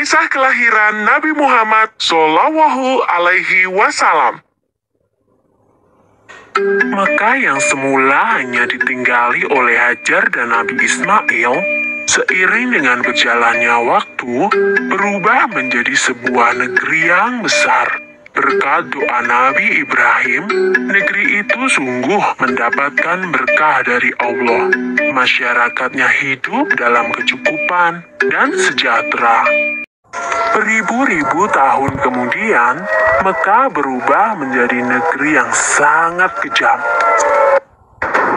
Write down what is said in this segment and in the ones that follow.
Kisah kelahiran Nabi Muhammad Shallallahu Alaihi Wasallam. Mekah yang semula hanya ditinggali oleh Hajar dan Nabi Ismail, seiring dengan berjalannya waktu, berubah menjadi sebuah negeri yang besar. Berkat doa Nabi Ibrahim, negeri itu sungguh mendapatkan berkah dari Allah. Masyarakatnya hidup dalam kecukupan dan sejahtera. Beribu-ribu tahun kemudian, Mekah berubah menjadi negeri yang sangat kejam.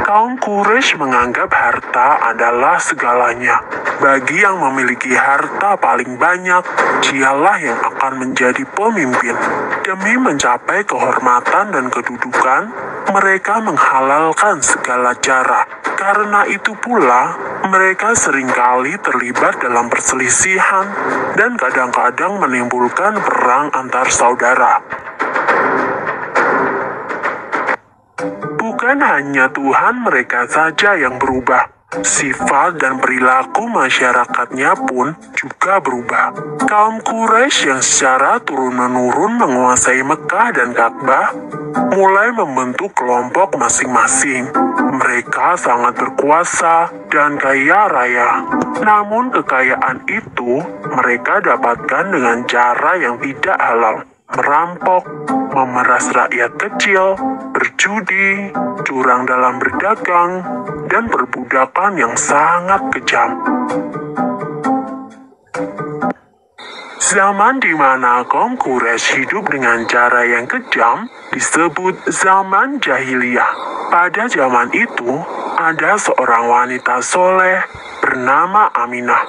Kaum Quraisy menganggap harta adalah segalanya. Bagi yang memiliki harta paling banyak, dialah yang akan menjadi pemimpin. Demi mencapai kehormatan dan kedudukan, mereka menghalalkan segala cara. Karena itu pula, mereka seringkali terlibat dalam perselisihan dan kadang-kadang menimbulkan perang antar saudara. Bukan hanya Tuhan mereka saja yang berubah, sifat dan perilaku masyarakatnya pun juga berubah. Kaum Quraisy yang secara turun-menurun menguasai Mekah dan Ka'bah mulai membentuk kelompok masing-masing. Mereka sangat berkuasa dan kaya raya. Namun kekayaan itu mereka dapatkan dengan cara yang tidak halal. Merampok, memeras rakyat kecil, berjudi, curang dalam berdagang, dan perbudakan yang sangat kejam. Zaman di mana kaum Quraisy hidup dengan cara yang kejam disebut zaman jahiliyah. Pada zaman itu, ada seorang wanita soleh bernama Aminah.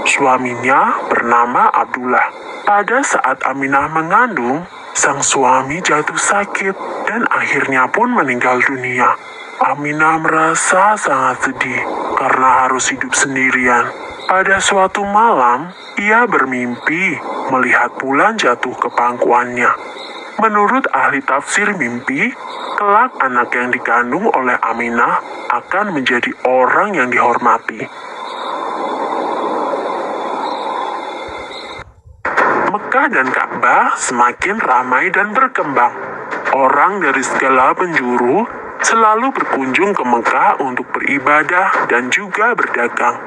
Suaminya bernama Abdullah. Pada saat Aminah mengandung, sang suami jatuh sakit dan akhirnya pun meninggal dunia. Aminah merasa sangat sedih karena harus hidup sendirian. Pada suatu malam, ia bermimpi melihat bulan jatuh ke pangkuannya. Menurut ahli tafsir mimpi, kelak anak yang dikandung oleh Aminah akan menjadi orang yang dihormati. Mekah dan Ka'bah semakin ramai dan berkembang. Orang dari segala penjuru selalu berkunjung ke Mekah untuk beribadah dan juga berdagang.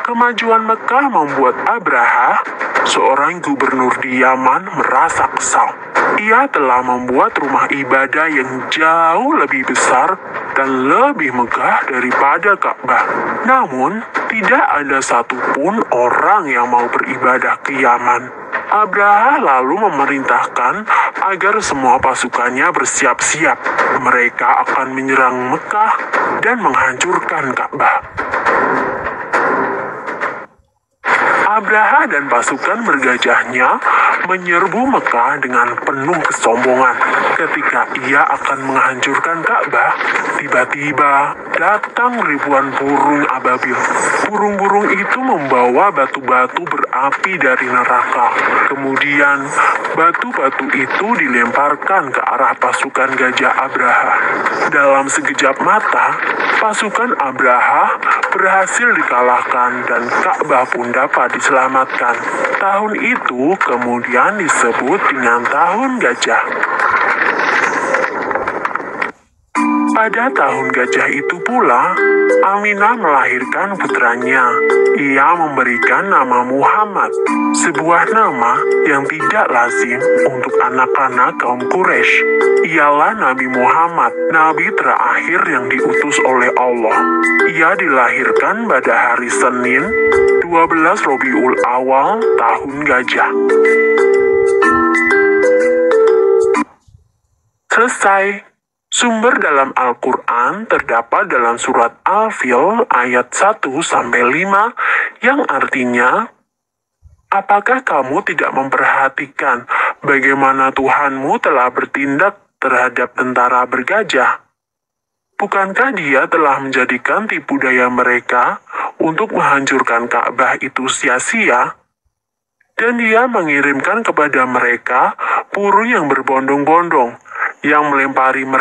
Kemajuan Mekah membuat Abraha, seorang gubernur di Yaman, merasa kesal. Ia telah membuat rumah ibadah yang jauh lebih besar dan lebih megah daripada Ka'bah. Namun, tidak ada satupun orang yang mau beribadah ke Yaman. Abraha lalu memerintahkan agar semua pasukannya bersiap-siap. Mereka akan menyerang Mekah dan menghancurkan Ka'bah. Abraha dan pasukan bergajahnya menyerbu Mekah dengan penuh kesombongan. Ketika ia akan menghancurkan Ka'bah, tiba-tiba datang ribuan burung ababil. Burung-burung itu membawa batu-batu berapi dari neraka. Kemudian, batu-batu itu dilemparkan ke arah pasukan gajah Abraha. Dalam sekejap mata, pasukan Abraha berhasil dikalahkan dan Ka'bah pun dapat diselamatkan. Tahun itu kemudian disebut dengan Tahun Gajah. Pada tahun gajah itu pula, Aminah melahirkan putranya. Ia memberikan nama Muhammad, sebuah nama yang tidak lazim untuk anak-anak kaum Quraisy. Ialah Nabi Muhammad, nabi terakhir yang diutus oleh Allah. Ia dilahirkan pada hari Senin, 12 Rabiul Awal, Tahun Gajah. Selesai. Sumber dalam Al-Quran terdapat dalam surat Al-Fil ayat 1-5 yang artinya, apakah kamu tidak memperhatikan bagaimana Tuhanmu telah bertindak terhadap tentara bergajah? Bukankah Dia telah menjadikan tipu daya mereka untuk menghancurkan Ka'bah itu sia-sia? Dan Dia mengirimkan kepada mereka burung yang berbondong-bondong yang melempari mereka